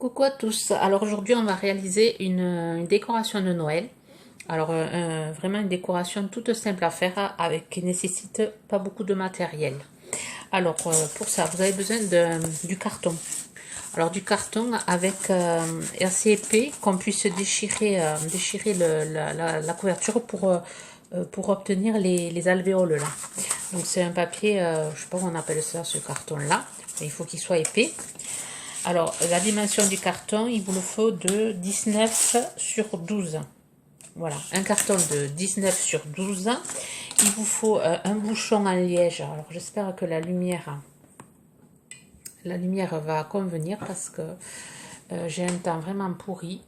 Coucou à tous. Alors aujourd'hui on va réaliser une décoration de Noël. Alors vraiment une décoration toute simple à faire avec qui nécessite pas beaucoup de matériel. Alors pour ça vous avez besoin du carton. Alors du carton avec assez épais qu'on puisse déchirer, la couverture pour obtenir les alvéoles là. Donc c'est un papier, je sais pas comment on appelle ça, ce carton là. Il faut qu'il soit épais. Alors, la dimension du carton, il vous le faut de 19 sur 12. Voilà, un carton de 19 sur 12. Il vous faut un bouchon en liège. Alors, j'espère que la lumière va convenir parce que j'ai un temps vraiment pourri.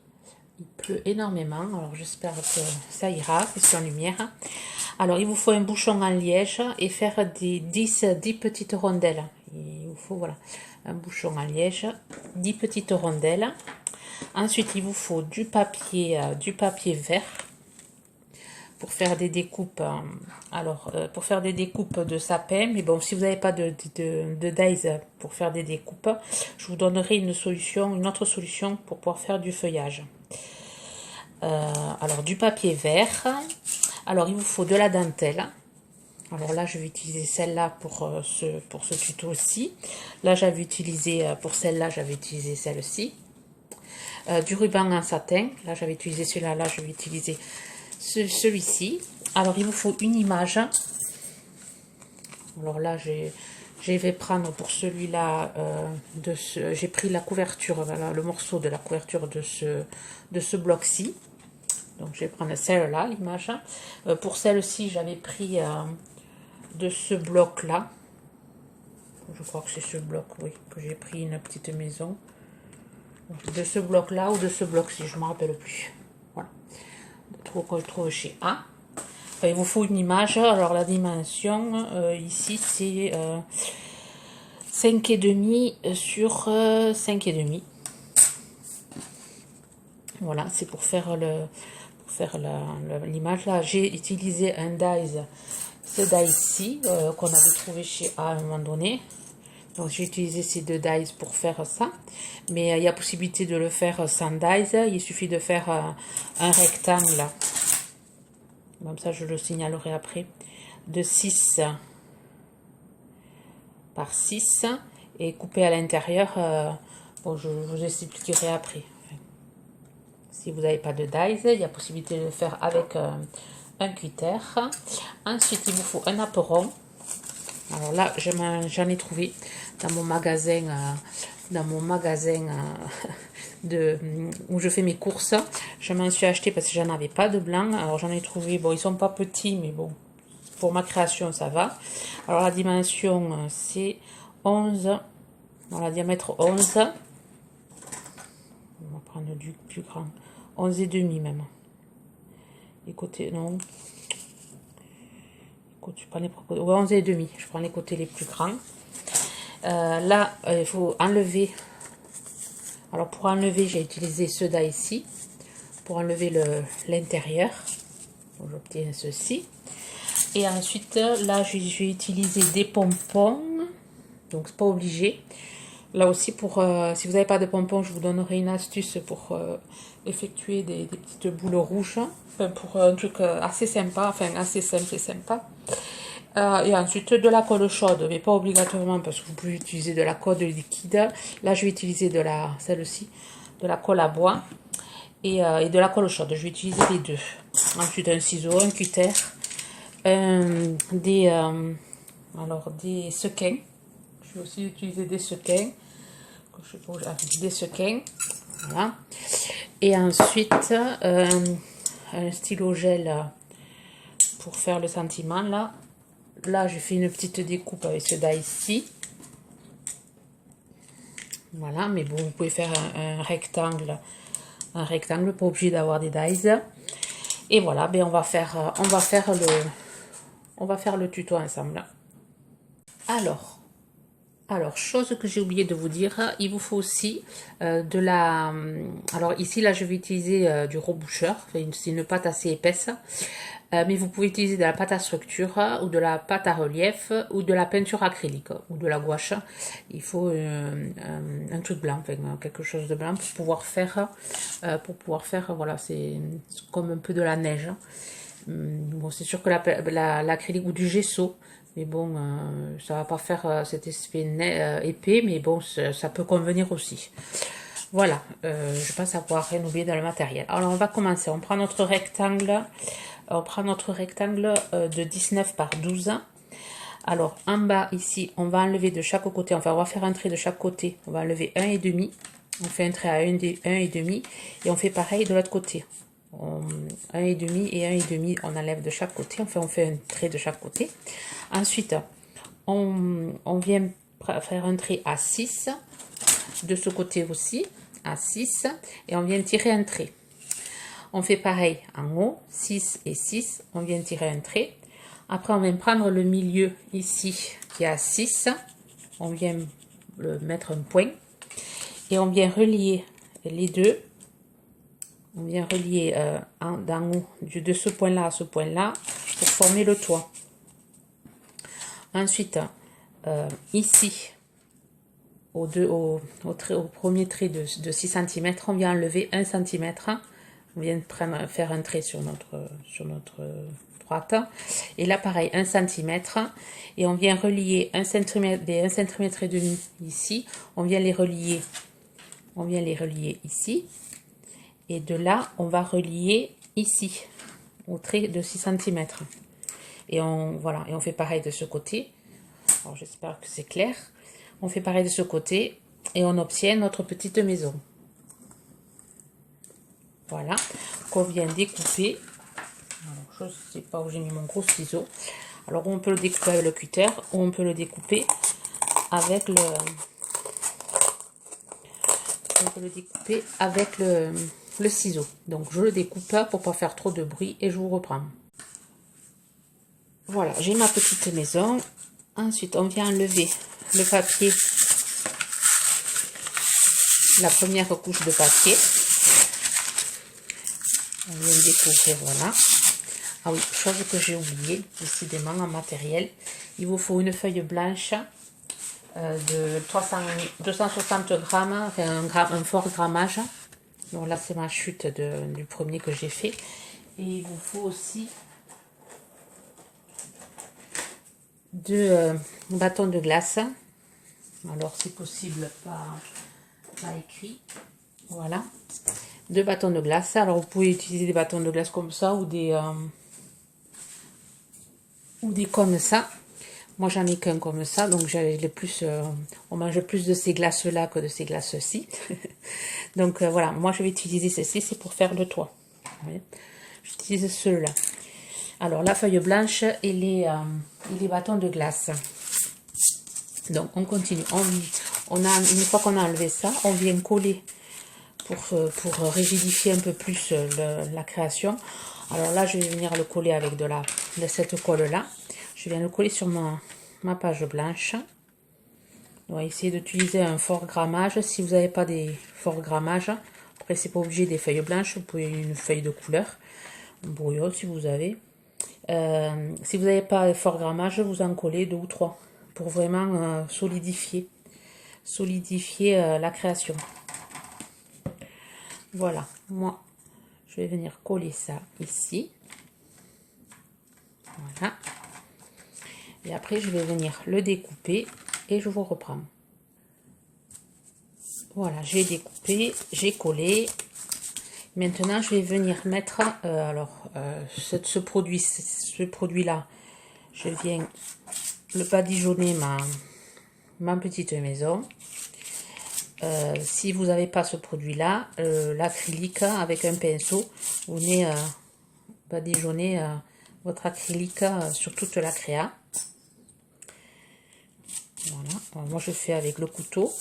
Il pleut énormément, alors j'espère que ça ira, question lumière. Alors, il vous faut un bouchon en liège et faire 10 petites rondelles. Il vous faut, voilà, un bouchon en liège, 10 petites rondelles. Ensuite, il vous faut du papier vert pour faire des découpes. Alors, pour faire des découpes de sapin, mais bon, si vous n'avez pas de dies pour faire des découpes, je vous donnerai une autre solution pour pouvoir faire du feuillage. Alors, du papier vert. Alors, il vous faut de la dentelle. Alors là, je vais utiliser celle-là pour ce tuto aussi. Là, j'avais utilisé, pour celle-là, j'avais utilisé celle-ci. Du ruban en satin. Là, j'avais utilisé celui-là. Là, je vais utiliser celui-ci. Alors, il vous faut une image. Alors là, je vais prendre pour celui-là, j'ai pris la couverture, voilà, le morceau de la couverture de ce bloc-ci. Donc, je vais prendre celle-là, l'image. Pour celle-ci, j'avais pris de ce bloc-là. Je crois que c'est ce bloc, oui, que j'ai pris une petite maison. Donc, de ce bloc-là ou de ce bloc-ci, je ne me rappelle plus. Voilà. Qu'on trouve chez A. Enfin, il vous faut une image. Alors, la dimension, ici, c'est 5,5 sur 5,5. Voilà, c'est pour faire l'image. Là, j'ai utilisé un dies. Ce die-ci qu'on avait trouvé chez A à un moment donné. Donc j'ai utilisé ces deux dies pour faire ça. Mais il y a possibilité de le faire sans dies. Il suffit de faire un rectangle. Comme ça je le signalerai après. De 6 par 6. Et couper à l'intérieur. Bon, je vous expliquerai après. Si vous n'avez pas de dies, il y a possibilité de le faire avec un cutter. Ensuite, il vous faut un apron. Alors là, j'en ai trouvé dans mon magasin, où je fais mes courses. Je m'en suis acheté parce que j'en avais pas de blanc. Alors j'en ai trouvé, bon, ils sont pas petits, mais bon, pour ma création, ça va. Alors la dimension, c'est 11, dans la diamètre 11. On va prendre du plus grand, 11,5 même. Les côtés, non. Je prends les 11,5. Je prends les côtés les plus grands. Là, il faut enlever. Alors, pour enlever, j'ai utilisé ce die ici. Pour enlever l'intérieur. J'obtiens ceci. Et ensuite, là, je vais utiliser des pompons. Donc, c'est pas obligé. Là aussi, si vous n'avez pas de pompons, je vous donnerai une astuce pour effectuer des petites boules rouges. Enfin, pour un truc assez sympa, enfin assez simple et sympa. Et ensuite de la colle chaude, mais pas obligatoirement parce que vous pouvez utiliser de la colle liquide. Là, je vais utiliser celle-ci, de la colle à bois et de la colle chaude. Je vais utiliser les deux. Ensuite, un ciseau, un cutter, des sequins. Je vais aussi utiliser des sequins. Des sequins. Voilà. Et ensuite, un stylo gel pour faire le sentiment là. Là, je fais une petite découpe avec ce die ici. Voilà, mais bon, vous pouvez faire un rectangle. Un rectangle, pas obligé d'avoir des dies. Et voilà, ben on va faire le tuto ensemble. Alors, Alors, chose que j'ai oublié de vous dire, il vous faut aussi de la... Alors ici, là, je vais utiliser du reboucheur. C'est une pâte assez épaisse. Mais vous pouvez utiliser de la pâte à structure ou de la pâte à relief ou de la peinture acrylique ou de la gouache. Il faut un truc blanc, enfin, quelque chose de blanc pour pouvoir faire, voilà, c'est comme un peu de la neige. Bon, c'est sûr que l'acrylique ou du gesso, mais bon, ça va pas faire cet effet épais, mais bon, ça peut convenir aussi. Voilà, je pense avoir rien oublié dans le matériel. Alors, on va commencer. On prend notre rectangle. De 19 par 12. Alors, en bas, ici, on va enlever de chaque côté. Enfin, on va faire un trait de chaque côté. On va enlever 1,5. On fait un trait à 1,5. Et on fait pareil de l'autre côté. 1,5 et 1,5. On enlève de chaque côté. Enfin, on fait un trait de chaque côté. Ensuite, on vient faire un trait à 6. De ce côté aussi, à 6. Et on vient tirer un trait. On fait pareil en haut, 6 et 6, on vient tirer un trait. Après, on vient prendre le milieu ici, qui est à 6. On vient mettre un point. Et on vient relier les deux. On vient relier d'en haut, de ce point-là à ce point-là, pour former le toit. Ensuite, ici, au premier trait de 6 cm, on vient enlever 1 cm. On vient faire un trait sur notre droite. Et là, pareil, 1 cm. Et on vient relier 1 cm et 1 cm et demi ici. On vient les relier ici. Et de là, on va relier ici, au trait de 6 cm. Et voilà, et on fait pareil de ce côté. Alors, j'espère que c'est clair. On fait pareil de ce côté et on obtient notre petite maison. Voilà, qu'on vient découper. Alors, je ne sais pas où j'ai mis mon gros ciseau. Alors, on peut le découper avec le cutter ou on peut le découper avec le ciseau. Donc, je le découpe pour pas faire trop de bruit et je vous reprends. Voilà, j'ai ma petite maison. Ensuite, on vient enlever le papier, la première couche de papier. On vient découvrir, voilà. Ah oui, chose que j'ai oublié, décidément en matériel. Il vous faut une feuille blanche de 260 grammes, enfin un fort grammage. Donc là, c'est ma chute du premier que j'ai fait. Et il vous faut aussi 2 bâtons de glace. Alors, c'est possible pas écrit. Voilà. 2 bâtons de glace. Alors, vous pouvez utiliser des bâtons de glace comme ça ou des comme ça. Moi, j'en ai qu'un comme ça, donc on mange plus de ces glaces-là que de ces glaces-ci. Donc, voilà, moi, je vais utiliser ceci, c'est pour faire le toit. J'utilise ceux-là. Alors, la feuille blanche et les bâtons de glace. Donc, on continue. Une fois qu'on a enlevé ça, on vient coller pour rigidifier un peu plus la création. Alors là, je vais venir le coller avec de cette colle-là. Je viens le coller sur ma page blanche. On va essayer d'utiliser un fort grammage. Si vous n'avez pas des forts grammages, après, c'est pas obligé des feuilles blanches. Vous pouvez une feuille de couleur, un brouillon si vous avez. Si vous n'avez pas fort grammage, vous en collez 2 ou 3 pour vraiment solidifier la création. Voilà, moi, je vais venir coller ça ici. Voilà. Et après, je vais venir le découper et je vous reprends. Voilà, j'ai découpé, j'ai collé. Maintenant, je vais venir mettre ce produit-là. Je viens le badigeonner ma petite maison. Si vous n'avez pas ce produit-là, l'acrylique avec un pinceau, vous venez badigeonner votre acrylique sur toute la créa. Voilà. Alors, moi je fais avec le couteau.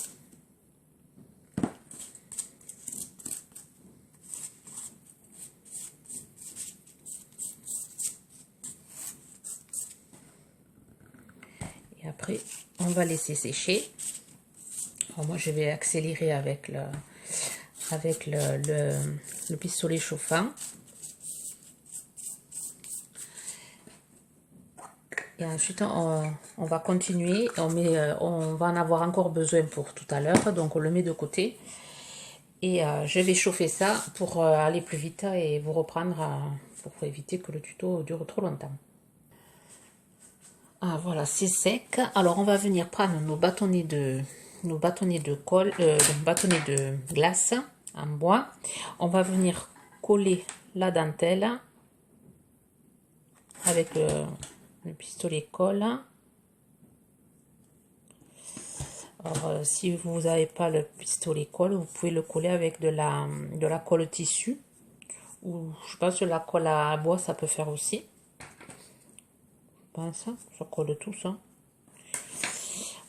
Et après, on va laisser sécher. Alors moi je vais accélérer avec le pistolet chauffant. Et ensuite on va continuer, on va en avoir encore besoin pour tout à l'heure, donc on le met de côté. Et je vais chauffer ça pour aller plus vite et vous reprendre pour éviter que le tuto dure trop longtemps. Ah voilà, c'est sec. Alors on va venir prendre nos bâtonnets de colle, bâtonnets de glace en bois. On va venir coller la dentelle avec le pistolet colle. Alors, si vous n'avez pas le pistolet colle, vous pouvez le coller avec de la colle tissu. Ou je pense que la colle à bois, ça peut faire aussi. Je pense, ça colle tout ça.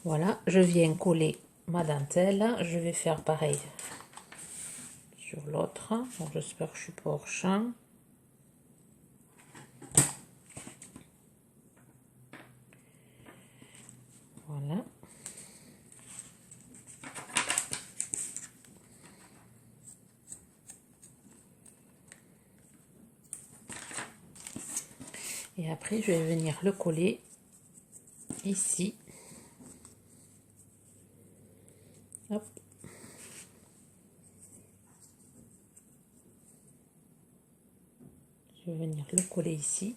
Voilà, je viens coller ma dentelle. Je vais faire pareil sur l'autre. J'espère que je suis pas hors champ. Voilà. Et après, je vais venir le coller ici. Hop. Je vais venir le coller ici.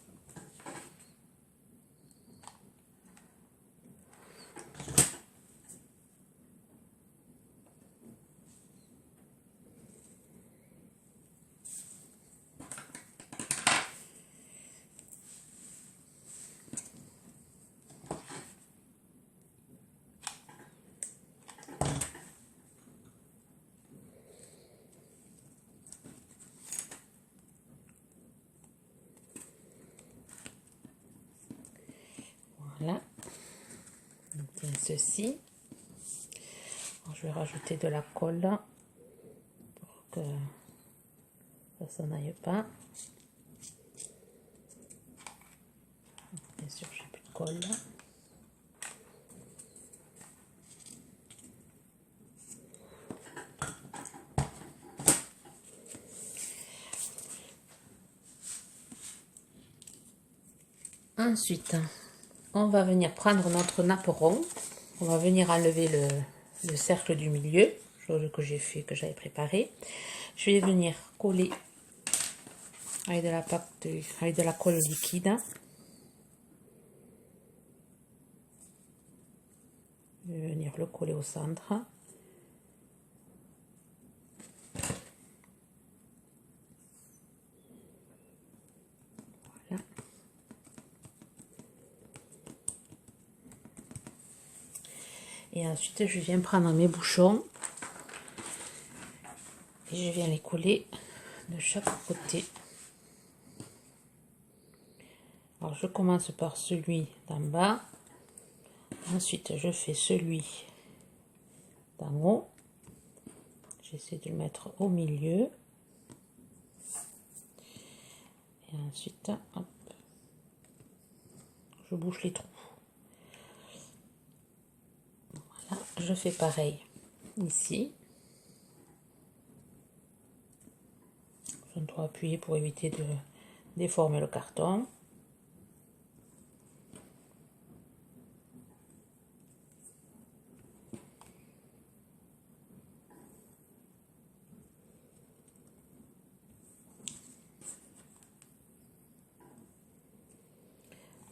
Voilà, on obtient ceci. Alors, je vais rajouter de la colle pour que ça s'en aille pas. Bien sûr, j'ai plus de colle. Ensuite, on va venir prendre notre nappe rond. On va venir enlever le cercle du milieu, chose que j'ai fait, que j'avais préparé. Je vais venir coller avec avec de la colle liquide. Je vais venir le coller au centre. Voilà. Et ensuite, je viens prendre mes bouchons et je viens les coller de chaque côté. Alors, je commence par celui d'en bas. Ensuite, je fais celui d'en haut. J'essaie de le mettre au milieu. Et ensuite, hop, je bouche les trous. Voilà, je fais pareil ici. Je dois appuyer pour éviter de déformer le carton.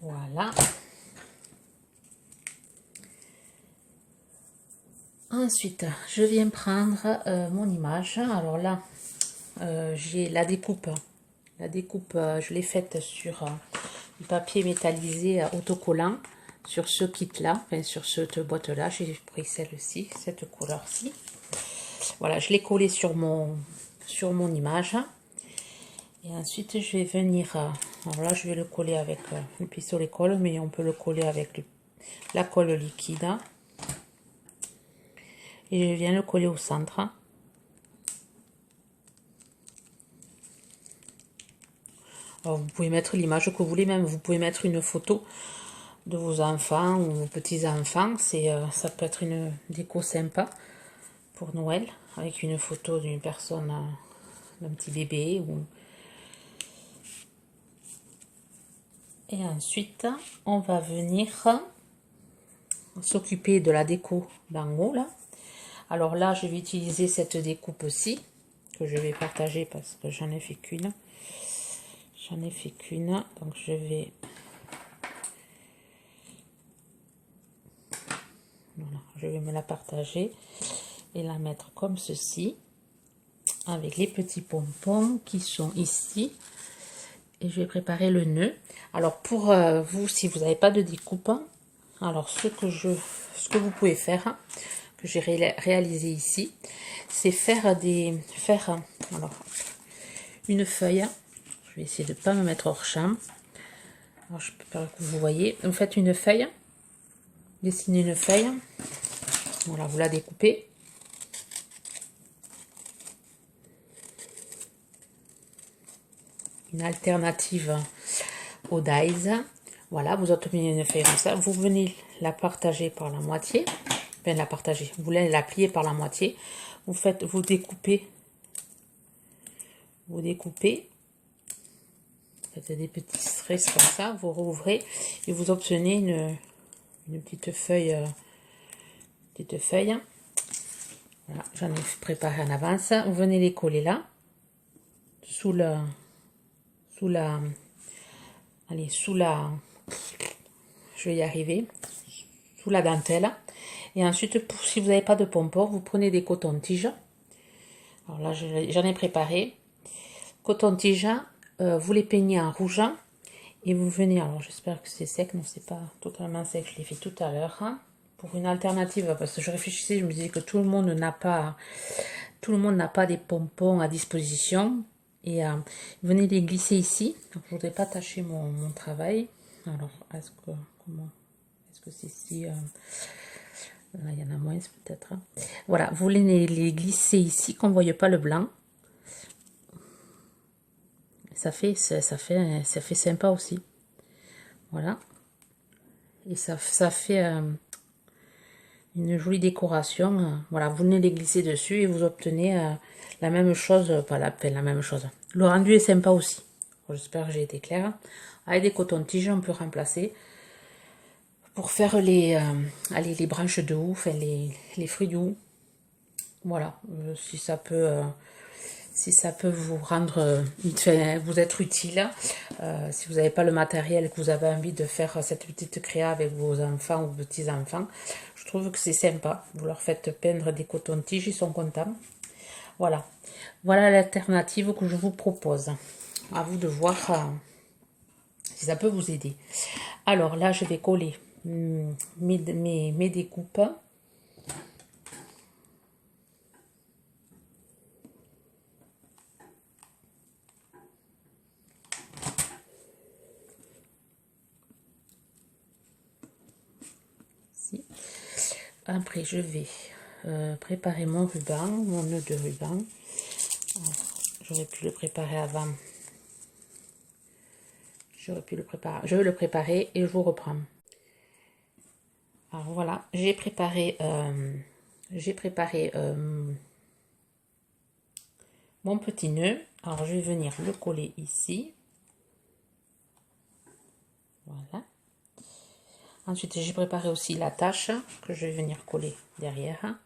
Voilà. Ensuite, je viens prendre mon image. Alors là, j'ai la découpe. La découpe, je l'ai faite sur du papier métallisé autocollant sur ce kit-là, enfin sur cette boîte-là. J'ai pris celle-ci, cette couleur-ci. Voilà, je l'ai collé sur mon image. Et ensuite, je vais venir... alors là, je vais le coller avec le pistolet colle, mais on peut le coller avec la colle liquide. Et je viens le coller au centre. Alors, vous pouvez mettre l'image que vous voulez, même vous pouvez mettre une photo de vos enfants ou vos petits-enfants. Ça peut être une déco sympa. pour Noël, avec une photo d'une personne, d'un petit bébé. Et ensuite, on va venir s'occuper de la déco d'en haut là. Alors là, je vais utiliser cette découpe-ci, que je vais partager parce que j'en ai fait qu'une. J'en ai fait qu'une, donc je vais... Voilà, je vais me la partager et la mettre comme ceci, avec les petits pompons qui sont ici. Et je vais préparer le nœud. Alors pour vous, si vous n'avez pas de découpe, alors ce que vous pouvez faire, que j'ai réalisé ici, c'est faire alors, une feuille. Je vais essayer de ne pas me mettre hors champ. Alors, je peux pas que vous voyez. Vous faites une feuille, dessinez une feuille. Voilà, vous la découpez. Une alternative au dies. Voilà, vous obtenez une feuille comme ça. Vous venez la partager par la moitié. Enfin, la partager. Vous voulez la plier par la moitié. Vous découpez. Vous découpez. Faites des petits stress comme ça. Vous rouvrez et vous obtenez une petite feuille. Voilà, j'en ai préparé en avance. Vous venez les coller là. Sous la, je vais y arriver, sous la dentelle. Et ensuite, si vous n'avez pas de pompons, vous prenez des cotons-tiges. Alors là, j'en ai préparé. Coton-tige, vous les peignez en rouge et vous venez, alors j'espère que c'est sec, non c'est pas totalement sec, je l'ai fait tout à l'heure, pour une alternative, parce que je réfléchissais, je me disais que tout le monde n'a pas des pompons à disposition. Et venez les glisser ici. Donc, je ne voudrais pas tâcher mon travail. Alors, est-ce que c'est ici là, il y en a moins peut-être. Voilà, vous voulez les glisser ici, qu'on ne voie pas le blanc. Ça fait sympa aussi. Voilà. Et ça fait une jolie décoration. Voilà, vous venez les glisser dessus et vous obtenez la même chose, pas la même chose. Le rendu est sympa aussi. J'espère que j'ai été claire. Avec des cotons-tiges, on peut remplacer pour faire les branches de houx, enfin les fruits de houx. Voilà, si ça peut vous rendre, vous être utile, si vous n'avez pas le matériel et que vous avez envie de faire cette petite créa avec vos enfants ou petits-enfants, je trouve que c'est sympa. Vous leur faites peindre des cotons-tiges, ils sont contents. Voilà, voilà l'alternative que je vous propose. À vous de voir si ça peut vous aider. Alors là, je vais coller mes découpes. Après, je vais préparer mon ruban, mon nœud de ruban. J'aurais pu le préparer avant. Je vais le préparer et je vous reprends. Alors voilà, j'ai préparé mon petit nœud. Alors je vais venir le coller ici. Voilà. Ensuite, j'ai préparé aussi l'attache que je vais venir coller derrière.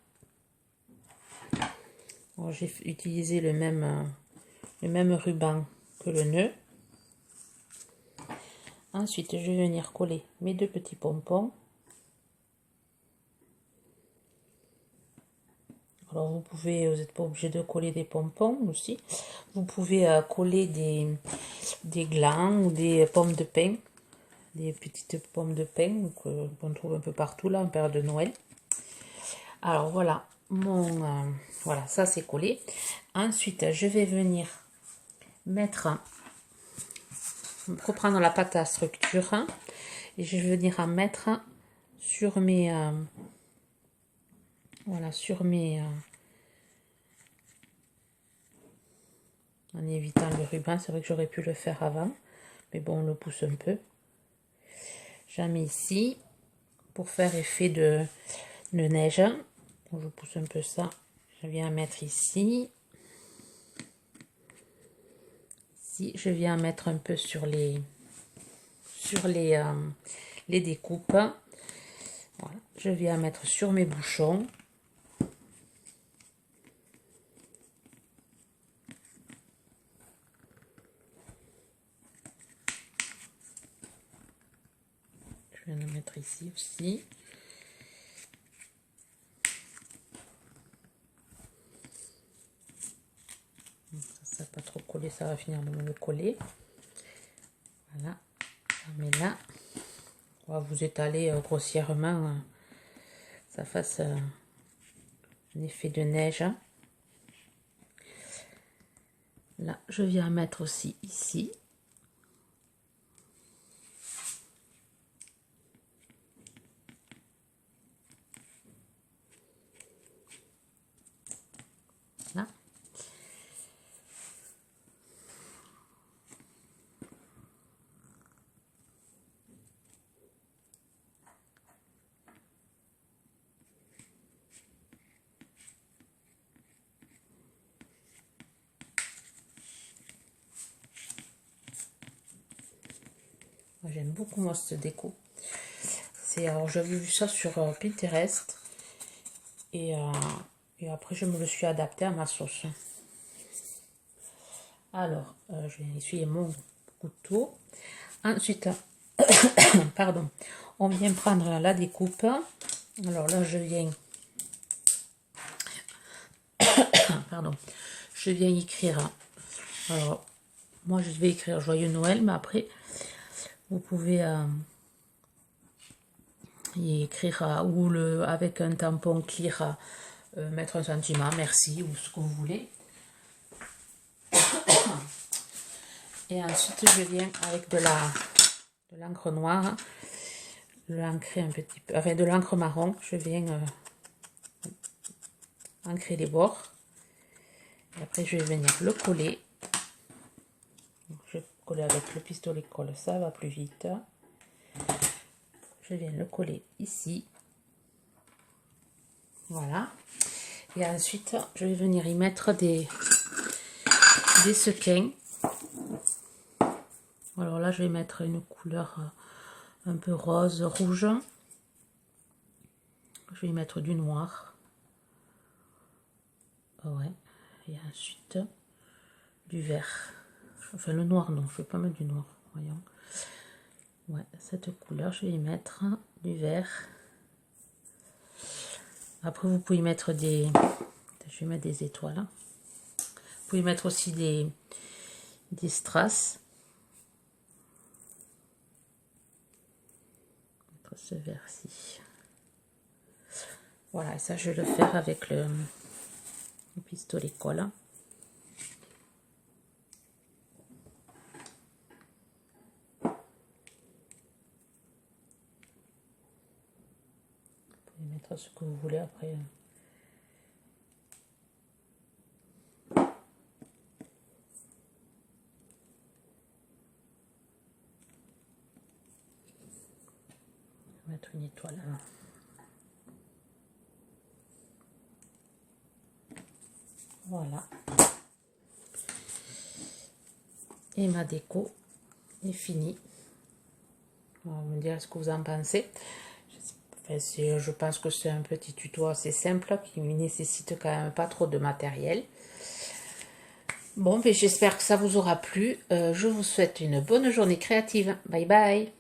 J'ai utilisé le même ruban que le nœud. Ensuite, je vais venir coller mes deux petits pompons. Alors, vous n'êtes pas obligé de coller des pompons aussi. Vous pouvez coller des glands ou des pommes de pin. Des petites pommes de pin qu'on trouve un peu partout là en période de Noël. Alors voilà, voilà, ça c'est collé. Ensuite, je vais venir reprendre la pâte à structure et je vais venir en mettre sur mes en évitant le ruban. C'est vrai que j'aurais pu le faire avant, mais bon, on le pousse un peu. J'en mets ici pour faire effet de neige. Je pousse un peu ça Je viens mettre ici. Ici, je viens mettre un peu sur les découpes. Voilà. Je viens mettre sur mes bouchons. Je viens le mettre ici aussi. Ça va pas trop coller, ça va finir de me le coller. Voilà, mais là, on va vous étaler grossièrement, ça fasse un effet de neige. Là, je viens mettre aussi ici. Là. J'aime beaucoup moi cette déco. Alors j'avais vu ça sur Pinterest et après je me le suis adapté à ma sauce. Alors je vais essuyer mon couteau. Ensuite, pardon, on vient prendre la découpe. Alors là je viens, pardon, je viens écrire. Alors moi je vais écrire Joyeux Noël, mais après vous pouvez y écrire avec un tampon clear, mettre un sentiment, merci ou ce que vous voulez. Et ensuite je viens avec de l'encre noire, l'ancrer un petit peu, enfin de l'encre marron, je viens ancrer les bords. Et après je vais venir le coller. Donc, je vais coller avec le pistolet colle, ça va plus vite. Je viens le coller ici. Voilà. Et ensuite, je vais venir y mettre des sequins. Alors là, je vais mettre une couleur un peu rose, rouge. Je vais y mettre du noir. Ouais. Et ensuite, du vert. Enfin, le noir, non, je ne vais pas mettre du noir. Voyons. Ouais, cette couleur, je vais y mettre du vert. Après, vous pouvez mettre je vais mettre des étoiles. Vous pouvez mettre aussi des strass. Mettre ce vert-ci. Voilà, et ça, je vais le faire avec le pistolet colle. Mettre ce que vous voulez après. Mettre une étoile. Voilà. Et ma déco est finie. On va me dire ce que vous en pensez. Enfin, je pense que c'est un petit tuto assez simple qui ne nécessite quand même pas trop de matériel. Bon, j'espère que ça vous aura plu. Je vous souhaite une bonne journée créative. Bye bye.